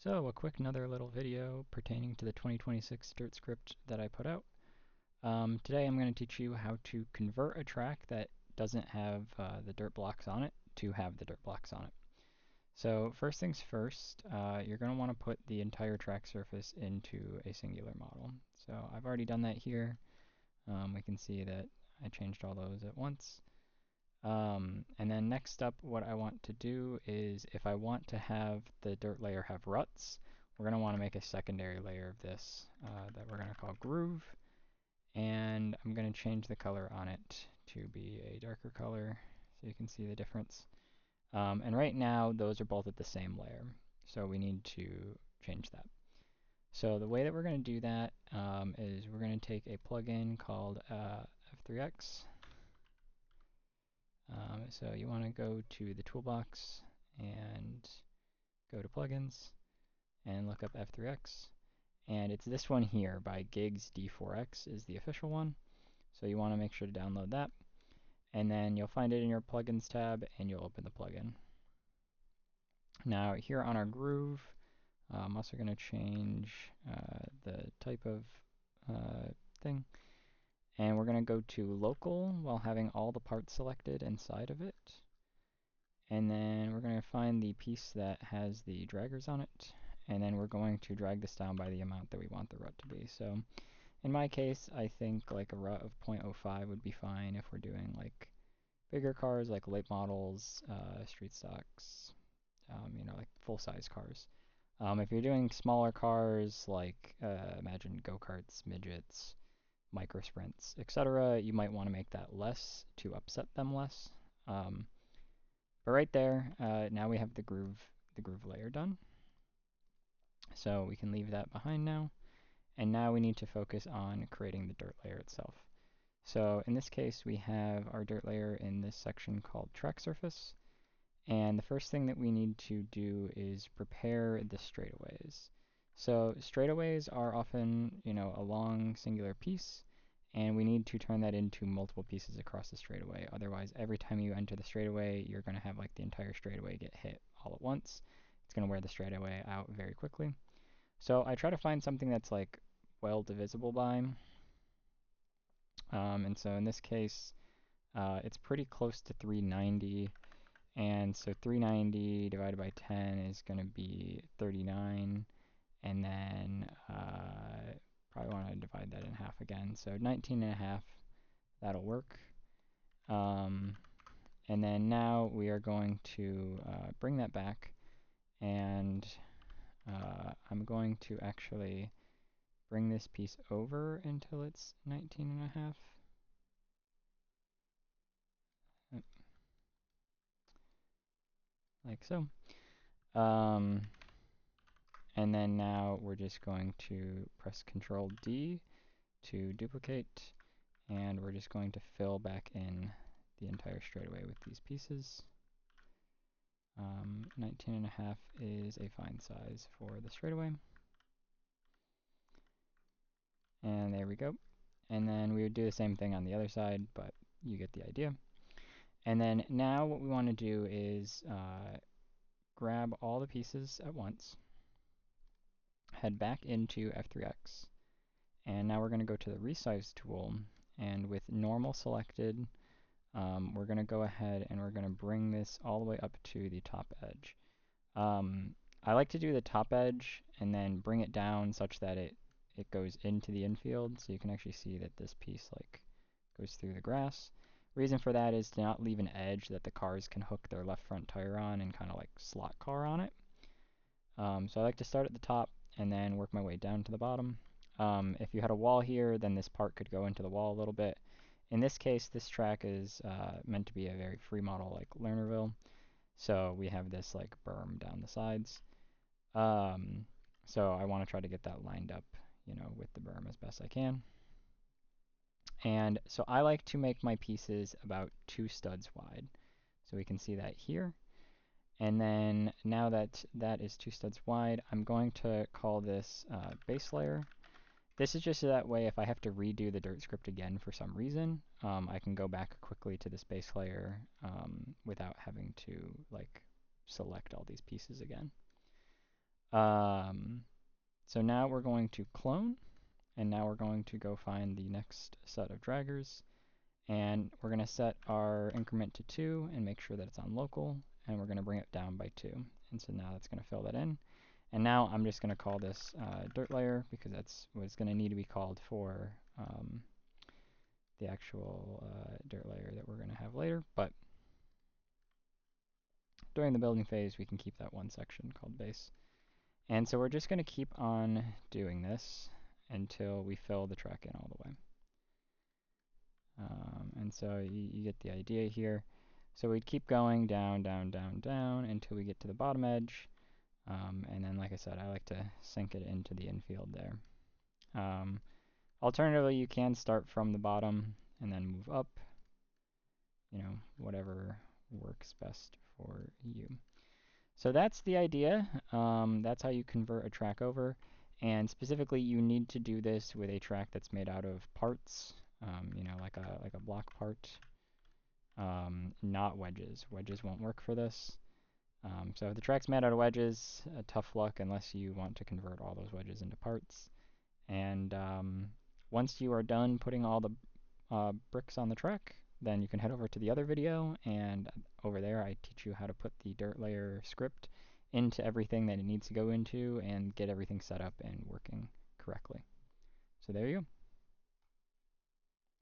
So a quick another little video pertaining to the 2026 dirt script that I put out. Today I'm going to teach you how to convert a track that doesn't have the dirt blocks on it to have the dirt blocks on it. So first things first, you're going to want to put the entire track surface into a singular model. So I've already done that here. We can see that I changed all those at once. And then next up, what I want to do is if I want to have the dirt layer have ruts, we're going to want to make a secondary layer of this that we're going to call groove. And I'm going to change the color on it to be a darker color so you can see the difference. And right now, those are both at the same layer. So we need to change that. So the way that we're going to do that is we're going to take a plugin called F3X. So you want to go to the toolbox and go to plugins and look up F3X. And it's this one here by Gigs D4X is the official one. So you want to make sure to download that. And then you'll find it in your plugins tab and you'll open the plugin. Now here on our groove, I'm also going to change the type of thing. And we're going to go to local while having all the parts selected inside of it. And then we're going to find the piece that has the draggers on it. And then we're going to drag this down by the amount that we want the rut to be. So in my case, I think like a rut of 0.05 would be fine if we're doing like bigger cars like late models, street stocks, like full-size cars. If you're doing smaller cars like imagine go-karts, midgets, micro sprints, etc., you might want to make that less to upset them less. But right there, now we have the groove layer done. So we can leave that behind now. And now we need to focus on creating the dirt layer itself. So in this case, we have our dirt layer in this section called track surface. And the first thing that we need to do is prepare the straightaways. So straightaways are often, a long singular piece, and we need to turn that into multiple pieces across the straightaway. Otherwise, every time you enter the straightaway, you're going to have like the entire straightaway get hit all at once. It's going to wear the straightaway out very quickly. So I try to find something that's like well divisible by. And so in this case, it's pretty close to 390. And so 390 divided by 10 is going to be 39. And then probably want to divide that in half again. So 19 and a half, that'll work. And then now we are going to bring that back. And I'm going to actually bring this piece over until it's 19 and a half. Like so. And then now we're just going to press Control D to duplicate, and we're just going to fill back in the entire straightaway with these pieces. 19 and a half is a fine size for the straightaway. And there we go. And then we would do the same thing on the other side, but you get the idea. And then now what we want to do is grab all the pieces at once, head back into F3X, and now we're going to go to the resize tool, and with normal selected, we're going to go ahead and we're going to bring this all the way up to the top edge. I like to do the top edge and then bring it down such that it goes into the infield, so you can actually see that this piece like goes through the grass. Reason for that is to not leave an edge that the cars can hook their left front tire on and kind of like slot car on it. So I like to start at the top and then work my way down to the bottom. If you had a wall here, then this part could go into the wall a little bit. In this case, this track is meant to be a very free model like Lernerville. So we have this like berm down the sides. So I want to try to get that lined up, with the berm as best I can. And so I like to make my pieces about 2 studs wide. So we can see that here. And then now that that is 2 studs wide, I'm going to call this base layer. This is just so that way if I have to redo the dirt script again for some reason, I can go back quickly to this base layer without having to like select all these pieces again. So now we're going to clone, and now we're going to go find the next set of draggers, and we're going to set our increment to 2 and make sure that it's on local, and we're going to bring it down by 2. And so now that's going to fill that in. And now I'm just going to call this dirt layer because that's what it's going to need to be called for the actual dirt layer that we're going to have later. But during the building phase, we can keep that one section called base. And so we're just going to keep on doing this until we fill the track in all the way. And so you get the idea here. So we'd keep going down, down, down, down until we get to the bottom edge. And then, like I said, I like to sink it into the infield there. Alternatively, you can start from the bottom and then move up. You know, whatever works best for you. So that's the idea. That's how you convert a track over. And specifically, you need to do this with a track that's made out of parts, you know, like a block part, not wedges. Wedges won't work for this. So if the track's made out of wedges, tough luck unless you want to convert all those wedges into parts. And once you are done putting all the bricks on the track, then you can head over to the other video, and over there I teach you how to put the dirt layer script into everything that it needs to go into and get everything set up and working correctly. So there you go.